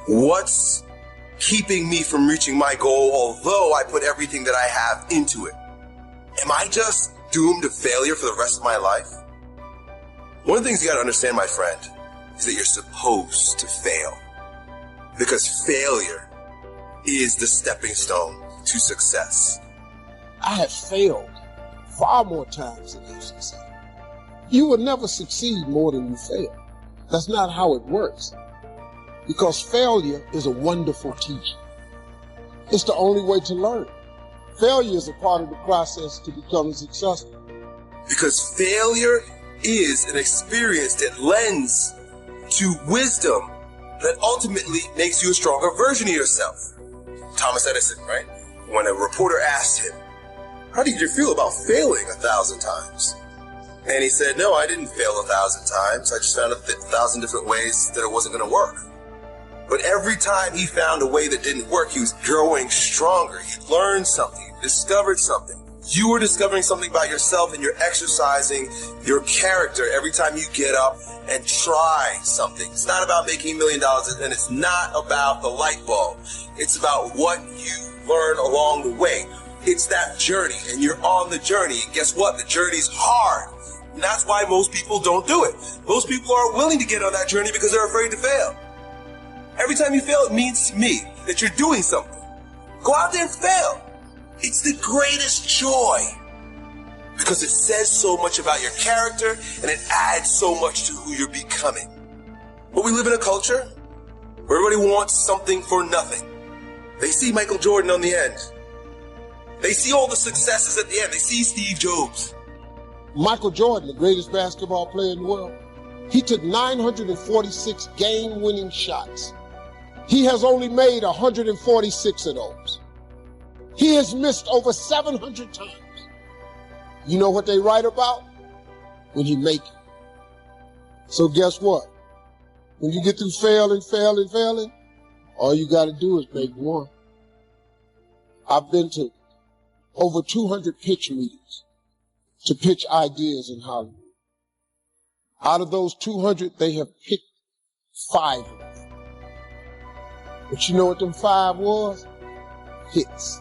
What's keeping me from reaching my goal, although I put everything that I have into it? Am I just doomed to failure for the rest of my life? One of the things you gotta understand, my friend, is that you're supposed to fail. Because failure is the stepping stone to success. I have failed far more times than I've succeeded. You will never succeed more than you fail. That's not how it works. Because failure is a wonderful teacher. It's the only way to learn. Failure is a part of the process to becoming successful. Because failure is an experience that lends to wisdom that ultimately makes you a stronger version of yourself. Thomas Edison, right? When a reporter asked him, how did you feel about failing 1,000 times? And he said, no, I didn't fail 1,000 times. I just found 1,000 different ways that it wasn't going to work. But every time he found a way that didn't work, he was growing stronger. He learned something, he discovered something. You are discovering something about yourself, and you're exercising your character every time you get up and try something. It's not about making $1 million, and it's not about the light bulb. It's about what you learn along the way. It's that journey, and you're on the journey. And guess what? The journey's hard. And that's why most people don't do it. Most people aren't willing to get on that journey because they're afraid to fail. Every time you fail, it means to me that you're doing something. Go out there and fail. It's the greatest joy because it says so much about your character and it adds so much to who you're becoming. But we live in a culture where everybody wants something for nothing. They see Michael Jordan on the end. They see all the successes at the end. They see Steve Jobs. Michael Jordan, the greatest basketball player in the world, he took 946 game-winning shots. He has only made 146 of those. He has missed over 700 times. You know what they write about? When you make it. So guess what? When you get through failing, all you got to do is make one. I've been to over 200 pitch meetings to pitch ideas in Hollywood. Out of those 200, they have picked 5 of them. But you know what them 5 was? Hits.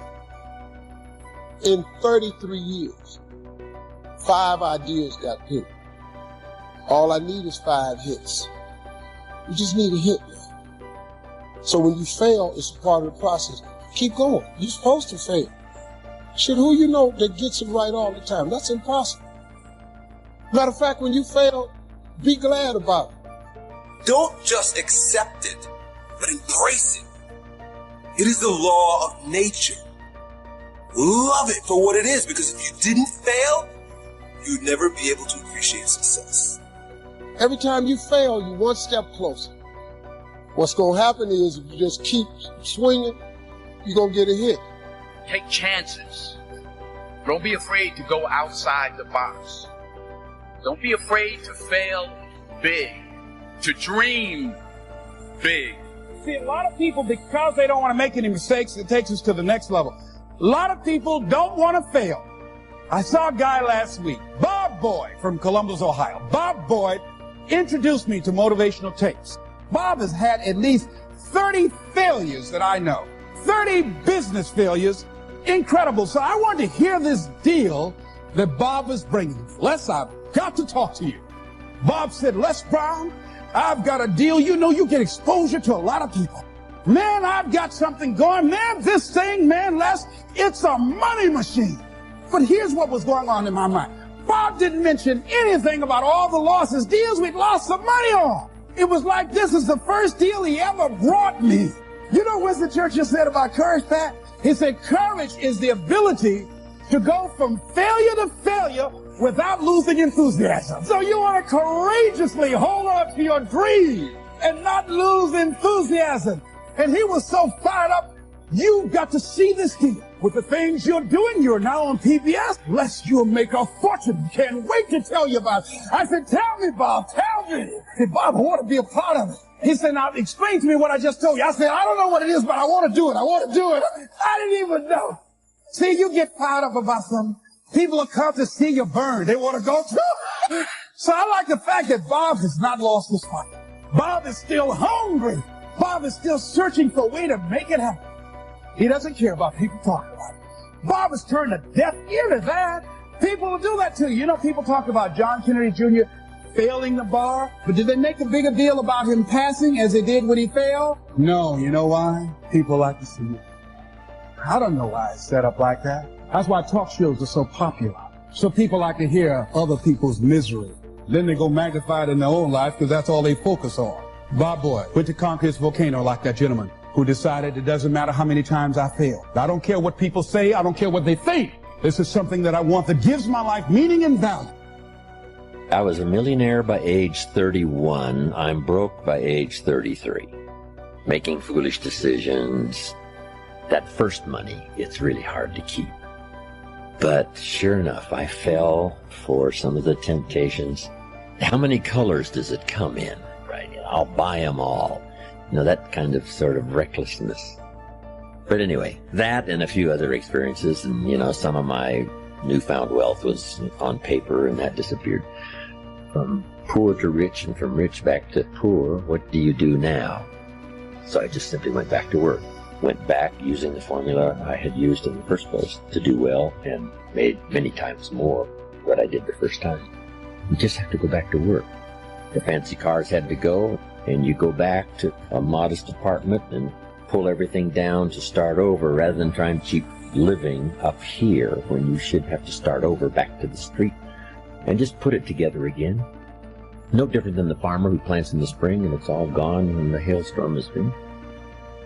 In 33 years, 5 ideas got picked. All I need is 5 hits. You just need a hit now. So when you fail, it's a part of the process. Keep going. You're supposed to fail. Shit, who you know that gets it right all the time? That's impossible. Matter of fact, when you fail, be glad about it. Don't just accept it, but embrace it. It is the law of nature. Love it for what it is, because if you didn't fail, you'd never be able to appreciate success. Every time you fail, you're one step closer. What's going to happen is if you just keep swinging, you're going to get a hit. Take chances. Don't be afraid to go outside the box. Don't be afraid to fail big, to dream big. See, a lot of people, because they don't want to make any mistakes, it takes us to the next level. A lot of people don't want to fail. I saw a guy last week, Bob Boyd from Columbus, Ohio. Bob Boyd introduced me to motivational tapes. Bob has had at least 30 failures that I know. 30 business failures. Incredible. So I wanted to hear this deal that Bob is bringing. Les, I've got to talk to you. Bob said, Les Brown, I've got a deal. You know, you get exposure to a lot of people. Man, I've got something going. Man, this thing, man, Les, it's a money machine. But here's what was going on in my mind. Bob didn't mention anything about all the losses, deals we'd lost some money on. It was like this is the first deal he ever brought me. You know what Winston Churchill said about courage, Pat? He said courage is the ability to go from failure to failure without losing enthusiasm. So you want to courageously hold on to your dream and not lose enthusiasm. And he was so fired up, you got to see this deal. With the things you're doing, you're now on PBS. Bless you'll make a fortune. Can't wait to tell you about it. I said, tell me, Bob, tell me. He said, Bob, I want to be a part of it. He said, now explain to me what I just told you. I said, I don't know what it is, but I want to do it. I want to do it. I didn't even know. See, you get fired up about something. People will come to see you burn. They want to go too. So I like the fact that Bob has not lost his fight. Bob is still hungry Bob is still searching for a way to make it happen. He doesn't care about people talking about it. Bob has turned a deaf ear to that. People will do that to you. You know, people talk about John Kennedy Jr. failing the bar, but did they make a bigger deal about him passing as they did when he failed? No, you know why? People like to see it. I don't know why it's set up like that. That's why talk shows are so popular. So people like to hear other people's misery. Then they go magnify it in their own life because that's all they focus on. Bob Boy went to conquer his volcano like that gentleman who decided it doesn't matter how many times I fail. I don't care what people say. I don't care what they think. This is something that I want that gives my life meaning and value. I was a millionaire by age 31. I'm broke by age 33. Making foolish decisions. That first money, it's really hard to keep. But sure enough, I fell for some of the temptations. How many colors does it come in? Right? I'll buy them all. You know, that kind of sort of recklessness. But anyway, that and a few other experiences, and, you know, some of my newfound wealth was on paper, and that disappeared. From poor to rich, and from rich back to poor, what do you do now? So I just simply went back to work. Went back using the formula I had used in the first place to do well, and made many times more what I did the first time. You just have to go back to work. The fancy cars had to go, and you go back to a modest apartment and pull everything down to start over rather than trying to keep living up here when you should have to start over back to the street and just put it together again. No different than the farmer who plants in the spring and it's all gone when the hailstorm has been.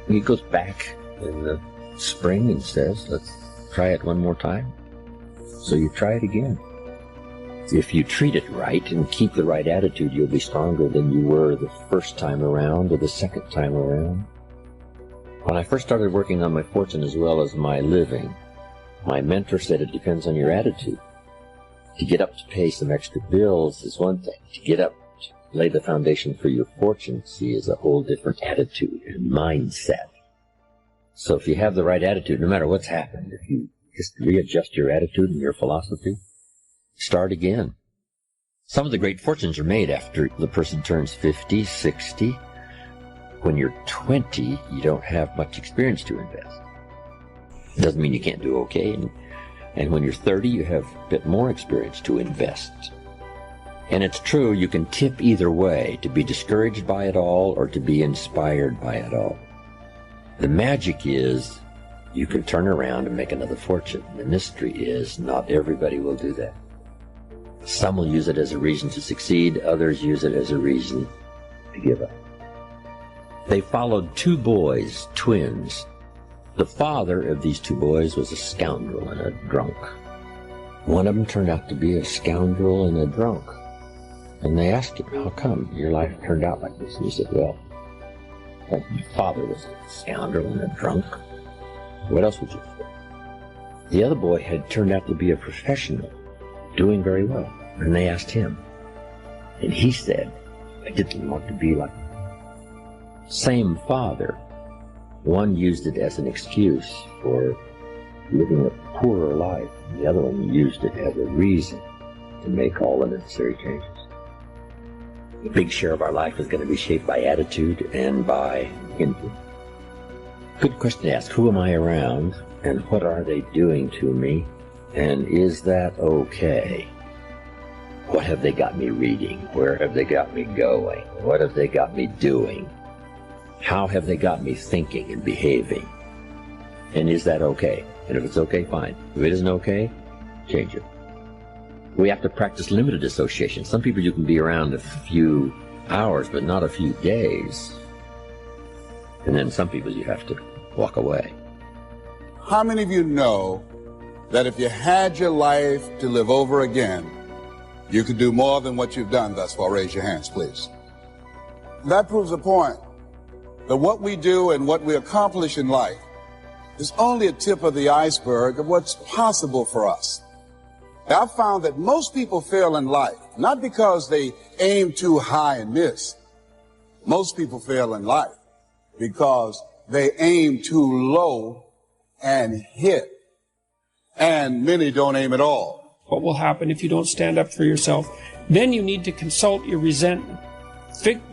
He goes back in the spring and says, let's try it one more time. So you try it again. If you treat it right and keep the right attitude, you'll be stronger than you were the first time around or the second time around. When I first started working on my fortune as well as my living, my mentor said it depends on your attitude. To get up to pay some extra bills is one thing. To get up to lay the foundation for your fortune, see, is a whole different attitude and mindset. So if you have the right attitude, no matter what's happened, if you just readjust your attitude and your philosophy, start again. Some of the great fortunes are made after the person turns 50, 60. When you're 20, you don't have much experience to invest. It doesn't mean you can't do okay. And when you're 30, you have a bit more experience to invest. And it's true, you can tip either way, to be discouraged by it all or to be inspired by it all. The magic is you can turn around and make another fortune. The mystery is not everybody will do that. Some will use it as a reason to succeed, others use it as a reason to give up. They followed two boys, twins. The father of these two boys was a scoundrel and a drunk. One of them turned out to be a scoundrel and a drunk. And they asked him, how come your life turned out like this? And he said, well, my father was a scoundrel and a drunk. What else would you say? The other boy had turned out to be a professional, doing very well. And they asked him. And he said, I didn't want to be like him. Same father. One used it as an excuse for living a poorer life. The other one used it as a reason to make all the necessary changes. A big share of our life is going to be shaped by attitude and by influence. Good question to ask. Who am I around, and what are they doing to me, and is that okay? What have they got me reading? Where have they got me going? What have they got me doing? How have they got me thinking and behaving? And is that okay? And if it's okay, fine. If it isn't okay, change it. We have to practice limited association. Some people you can be around a few hours, but not a few days. And then some people you have to walk away. How many of you know that if you had your life to live over again, you could do more than what you've done thus far? Raise your hands, please. That proves the point that what we do and what we accomplish in life is only a tip of the iceberg of what's possible for us. I've found that most people fail in life, not because they aim too high and miss. Most people fail in life because they aim too low and hit. And many don't aim at all. What will happen if you don't stand up for yourself? Then you need to consult your resentment.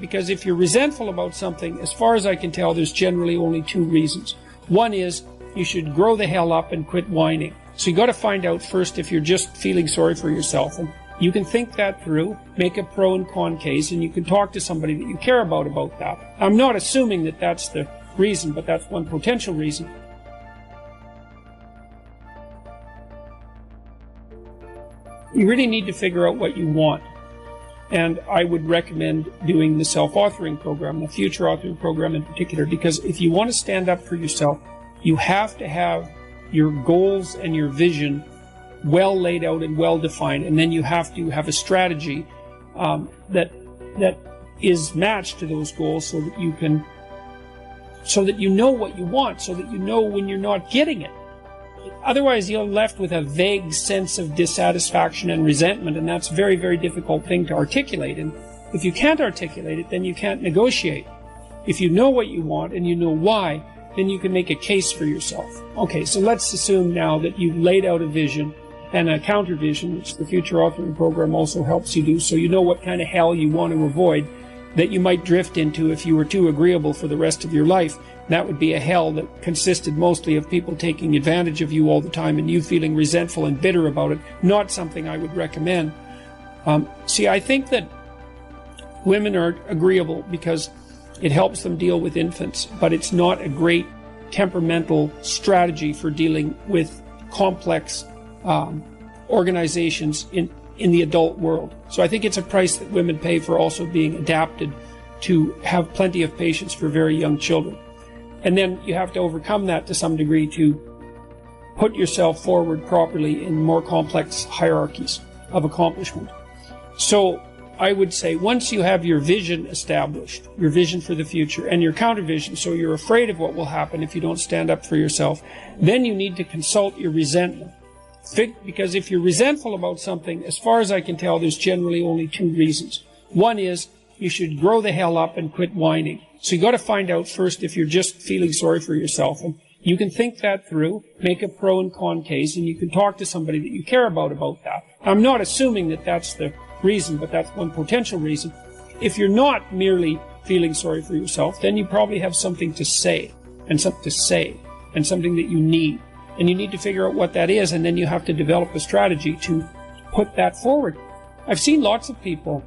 Because if you're resentful about something, as far as I can tell, there's generally only two reasons. One is you should grow the hell up and quit whining. So you got to find out first if you're just feeling sorry for yourself. And you can think that through, make a pro and con case, and you can talk to somebody that you care about that. I'm not assuming that that's the reason, but that's one potential reason. You really need to figure out what you want. And I would recommend doing the self-authoring program, the future authoring program in particular, because if you want to stand up for yourself, you have to have your goals and your vision well laid out and well defined, and then you have to have a strategy that is matched to those goals, so that you know what you want, so that you know when you're not getting it. Otherwise, you're left with a vague sense of dissatisfaction and resentment, and that's a very, very difficult thing to articulate. And if you can't articulate it, then you can't negotiate. If you know what you want and you know why, then you can make a case for yourself. Okay, so let's assume now that you've laid out a vision and a counter vision, which the future authoring program also helps you do, so you know what kind of hell you want to avoid that you might drift into if you were too agreeable for the rest of your life. That would be a hell that consisted mostly of people taking advantage of you all the time and you feeling resentful and bitter about it. Not something I would recommend. I think that women are agreeable because it helps them deal with infants, but it's not a great temperamental strategy for dealing with complex organizations in the adult world. So I think it's a price that women pay for also being adapted to have plenty of patience for very young children. And then you have to overcome that to some degree to put yourself forward properly in more complex hierarchies of accomplishment. So I would say once you have your vision established, your vision for the future, and your counter vision, so you're afraid of what will happen if you don't stand up for yourself, then you need to consult your resentment. Because if you're resentful about something, as far as I can tell, there's generally only two reasons. One is you should grow the hell up and quit whining. So you got to find out first if you're just feeling sorry for yourself. And you can think that through, make a pro and con case, and you can talk to somebody that you care about that. I'm not assuming that that's the reason, but that's one potential reason. If you're not merely feeling sorry for yourself, then you probably have something to say, and something that you need. And you need to figure out what that is, and then you have to develop a strategy to put that forward. I've seen lots of people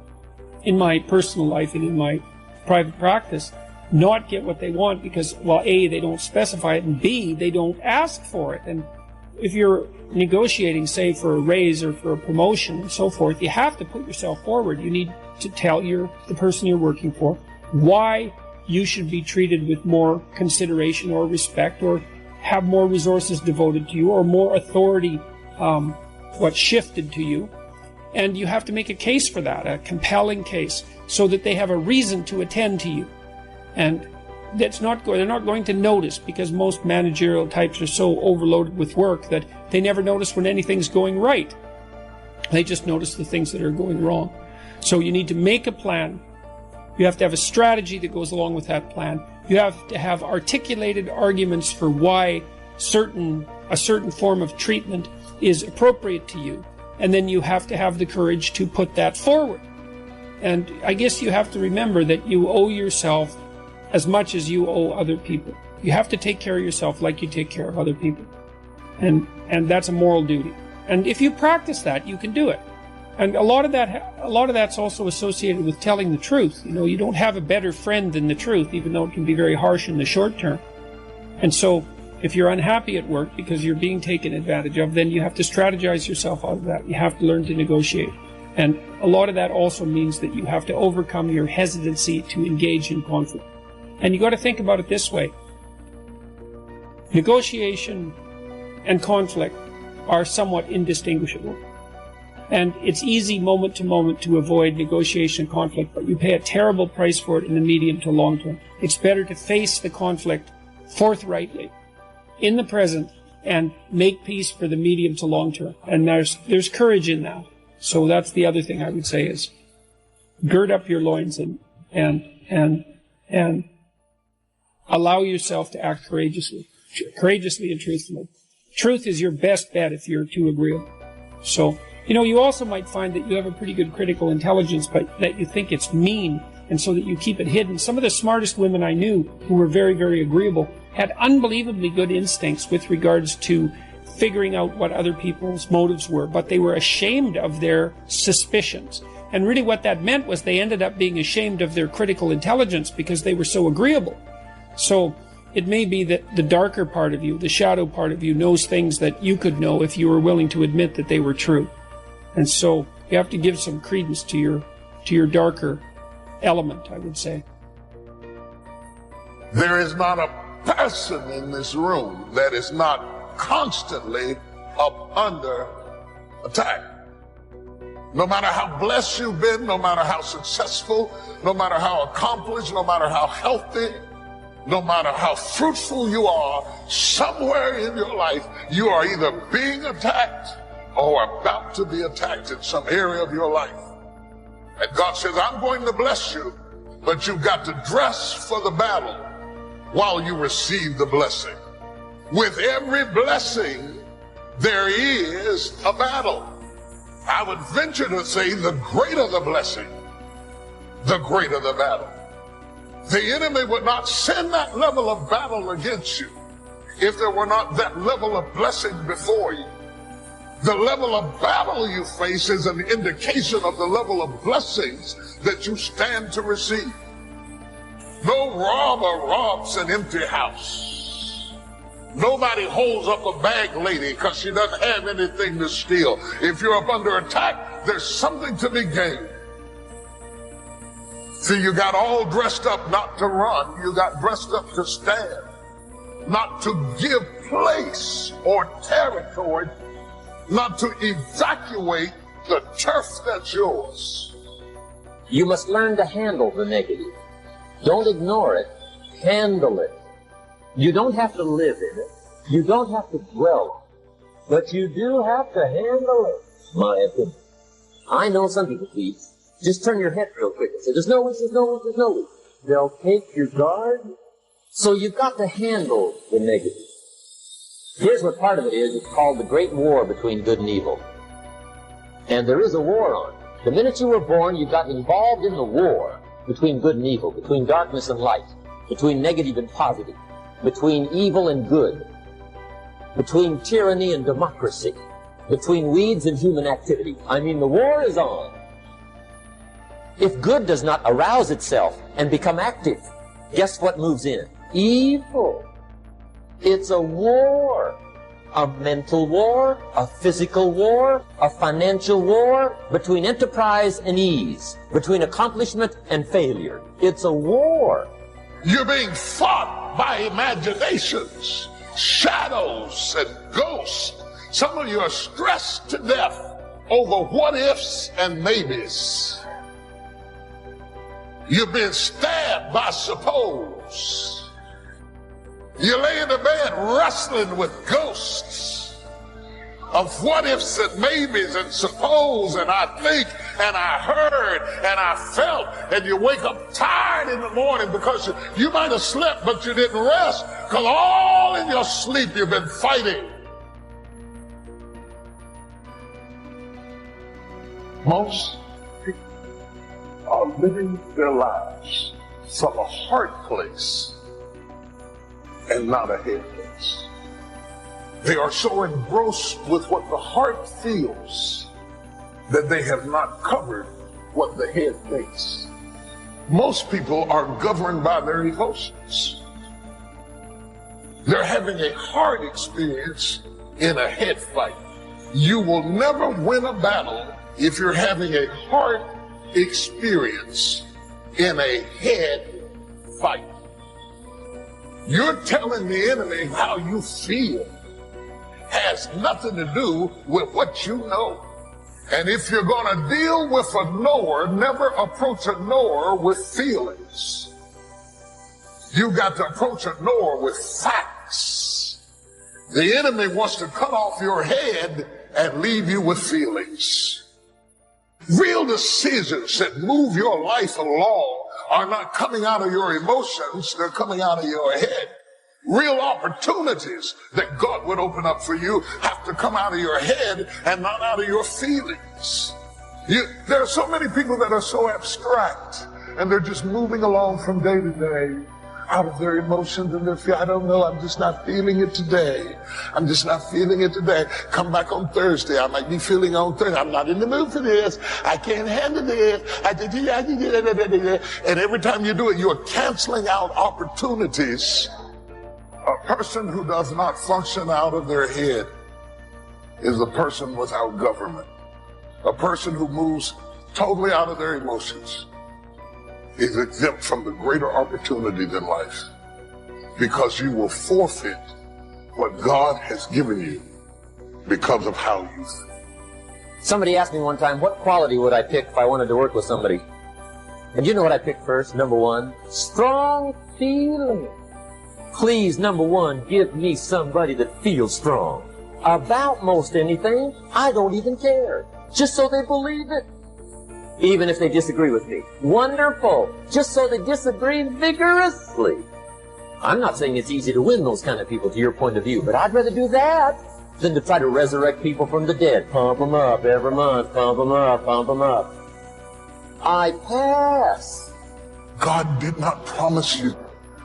in my personal life and in my private practice not get what they want because, well, A, they don't specify it, and B, they don't ask for it. And if you're negotiating, say, for a raise or for a promotion and so forth, you have to put yourself forward. You need to tell the person you're working for why you should be treated with more consideration or respect, or have more resources devoted to you, or more authority shifted to you. And you have to make a case for that, a compelling case, so that they have a reason to attend to you. And they're not going to notice, because most managerial types are so overloaded with work that they never notice when anything's going right. They just notice the things that are going wrong. So you need to make a plan. You have to have a strategy that goes along with that plan. You have to have articulated arguments for why a certain form of treatment is appropriate to you. And then you have to have the courage to put that forward. And I guess you have to remember that you owe yourself as much as you owe other people. You have to take care of yourself like you take care of other people. And that's a moral duty. And if you practice that, you can do it. And a lot of that's also associated with telling the truth. You know, you don't have a better friend than the truth, even though it can be very harsh in the short term. And so if you're unhappy at work because you're being taken advantage of, then you have to strategize yourself out of that. You have to learn to negotiate. And a lot of that also means that you have to overcome your hesitancy to engage in conflict. And you got to think about it this way. Negotiation and conflict are somewhat indistinguishable. And it's easy moment to moment to avoid negotiation and conflict, but you pay a terrible price for it in the medium to long term. It's better to face the conflict forthrightly in the present and make peace for the medium to long term. And there's courage in that. So that's the other thing I would say is gird up your loins and allow yourself to act courageously and truthfully. Truth is your best bet if you're too agreeable. So, you know, you also might find that you have a pretty good critical intelligence, but that you think it's mean and so that you keep it hidden. Some of the smartest women I knew who were very, very agreeable had unbelievably good instincts with regards to figuring out what other people's motives were, but they were ashamed of their suspicions. And really what that meant was they ended up being ashamed of their critical intelligence because they were so agreeable. So it may be that the darker part of you, the shadow part of you, knows things that you could know if you were willing to admit that they were true. And so you have to give some credence to your darker element, I would say. There is not a person in this room that is not constantly up under attack. No matter how blessed you've been, no matter how successful, no matter how accomplished, no matter how healthy, no matter how fruitful you are, somewhere in your life you are either being attacked or about to be attacked in some area of your life. And God says, I'm going to bless you, but you've got to dress for the battle while you receive the blessing. With every blessing, there is a battle. I would venture to say the greater the blessing, the greater the battle. The enemy would not send that level of battle against you if there were not that level of blessing before you. The level of battle you face is an indication of the level of blessings that you stand to receive. No robber robs an empty house. Nobody holds up a bag lady because she doesn't have anything to steal. If you're up under attack, there's something to be gained. See, you got all dressed up not to run. You got dressed up to stand, not to give place or territory, not to evacuate the turf that's yours. You must learn to handle the negative. Don't ignore it. Handle it. You don't have to live in it. You don't have to dwell on it. But you do have to handle it, my opinion. I know some people, please. Just turn your head real quick and say, there's no way, there's no way, there's no way. They'll take your guard. So you've got to handle the negative. Here's what part of it is. It's called the Great War between good and evil. And there is a war on. The minute you were born, you got involved in the war between good and evil, between darkness and light, between negative and positive, between evil and good, between tyranny and democracy, between weeds and human activity. I mean, the war is on. If good does not arouse itself and become active, guess what moves in? Evil. It's a war. A mental war, a physical war, a financial war, between enterprise and ease, between accomplishment and failure. It's a war. You're being fought by imaginations, shadows, and ghosts. Some of you are stressed to death over what ifs and maybes. You've been stabbed by suppose. You lay in the bed wrestling with ghosts of what ifs and maybes and suppose and I think and I heard and I felt, and you wake up tired in the morning because you might have slept but you didn't rest because all in your sleep you've been fighting. Most people are living their lives from a heart place and not a head place. They are so engrossed with what the heart feels that they have not covered what the head thinks. Most people are governed by their emotions. They're having a heart experience in a head fight. You will never win a battle if you're having a heart experience in a head fight. You're telling the enemy how you feel has nothing to do with what you know. And if you're going to deal with a knower, never approach a knower with feelings. You've got to approach a knower with facts. The enemy wants to cut off your head and leave you with feelings. Real decisions that move your life along are not coming out of your emotions, they're coming out of your head. Real opportunities that God would open up for you have to come out of your head and not out of your feelings. There are so many people that are so abstract and they're just moving along from day to day out of their emotions and their fear. I don't know, I'm just not feeling it today. I'm just not feeling it today. Come back on Thursday. I might be feeling on Thursday. I'm not in the mood for this. I can't handle this. And every time you do it, you're canceling out opportunities. A person who does not function out of their head is a person without government. A person who moves totally out of their emotions is exempt from the greater opportunities in life, because you will forfeit what God has given you because of how you think. Somebody asked me one time, what quality would I pick if I wanted to work with somebody? And you know what I picked first? Number one, strong feeling. Please, number one, give me somebody that feels strong. About most anything, I don't even care. Just so they believe it. Even if they disagree with me. Wonderful. Just so they disagree vigorously. I'm not saying it's easy to win those kind of people to your point of view, but I'd rather do that than to try to resurrect people from the dead. Pump them up every month. Pump them up, pump them up. I pass. God did not promise you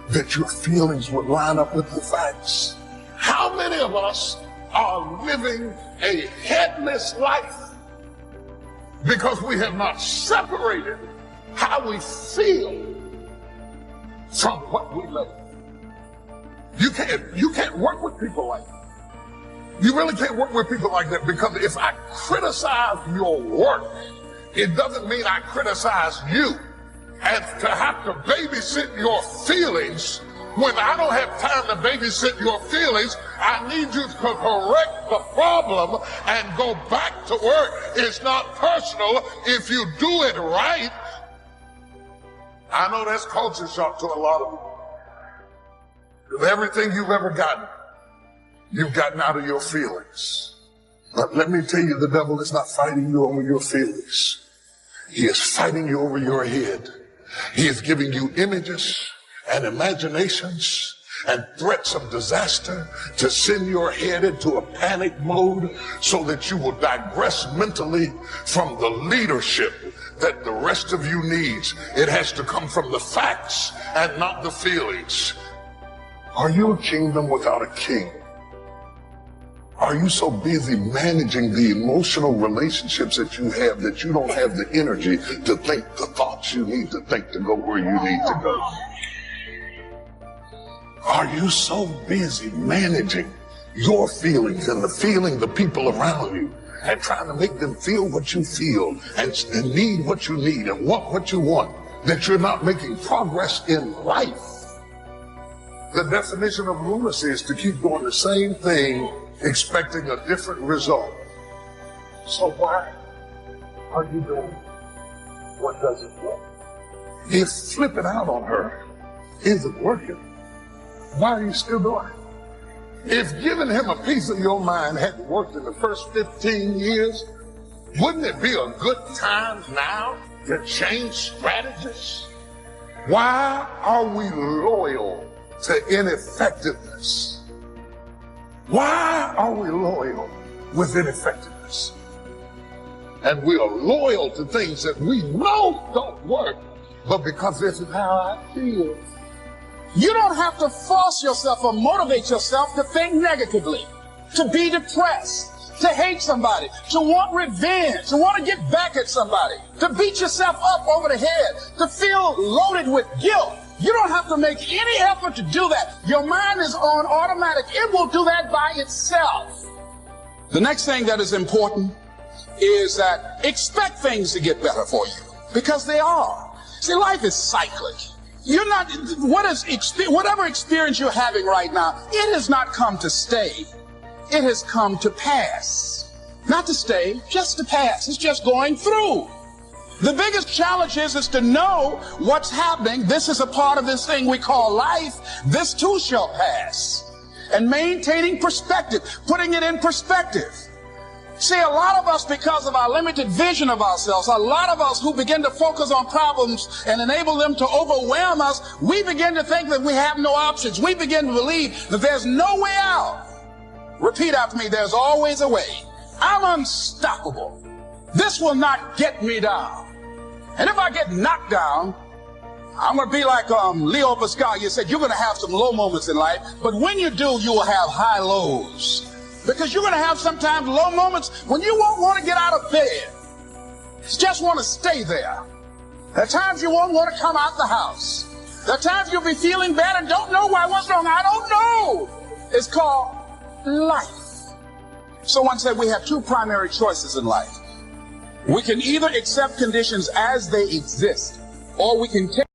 that your feelings would line up with the facts. How many of us are living a headless life because we have not separated how we feel from what we live? You can't work with people like that. You really can't work with people like that, because if I criticize your work, it doesn't mean I criticize you. And to have to babysit your feelings, when I don't have time to babysit your feelings, I need you to correct the problem and go back to work. It's not personal if you do it right. I know that's culture shock to a lot of you. Everything you've ever gotten, you've gotten out of your feelings. But let me tell you, the devil is not fighting you over your feelings. He is fighting you over your head. He is giving you images and imaginations and threats of disaster to send your head into a panic mode so that you will digress mentally from the leadership that the rest of you needs. It has to come from the facts and not the feelings. Are you a kingdom without a king? Are you so busy managing the emotional relationships that you have that you don't have the energy to think the thoughts you need to think to go where you need to go? Are you so busy managing your feelings and the feeling the people around you and trying to make them feel what you feel and need what you need and want what you want that you're not making progress in life? The definition of lunacy is to keep doing the same thing expecting a different result. So why are you doing what doesn't work? If flipping out on her isn't working, why are you still doing it? If giving him a piece of your mind hadn't worked in the first 15 years, wouldn't it be a good time now to change strategies? Why are we loyal to ineffectiveness? Why are we loyal with ineffectiveness? And we are loyal to things that we know don't work, but because this is how I feel. You don't have to force yourself or motivate yourself to think negatively, to be depressed, to hate somebody, to want revenge, to want to get back at somebody, to beat yourself up over the head, to feel loaded with guilt. You don't have to make any effort to do that. Your mind is on automatic. It will do that by itself. The next thing that is important is that expect things to get better for you, because they are. See, life is cyclic. You're not, whatever experience you're having right now, it has not come to stay. It has come to pass. Not to stay, just to pass. It's just going through. The biggest challenge is to know what's happening. This is a part of this thing we call life. This too shall pass. And maintaining perspective, putting it in perspective. See, a lot of us, because of our limited vision of ourselves, a lot of us who begin to focus on problems and enable them to overwhelm us, we begin to think that we have no options. We begin to believe that there's no way out. Repeat after me, there's always a way. I'm unstoppable. This will not get me down. And if I get knocked down, I'm going to be like Leo Pascal. You said you're going to have some low moments in life, but when you do, you will have high lows. Because you're going to have sometimes low moments when you won't want to get out of bed. You just want to stay there. There are times you won't want to come out the house. There are times you'll be feeling bad and don't know why. What's wrong? I don't know. It's called life. Someone said we have two primary choices in life. We can either accept conditions as they exist, or we can take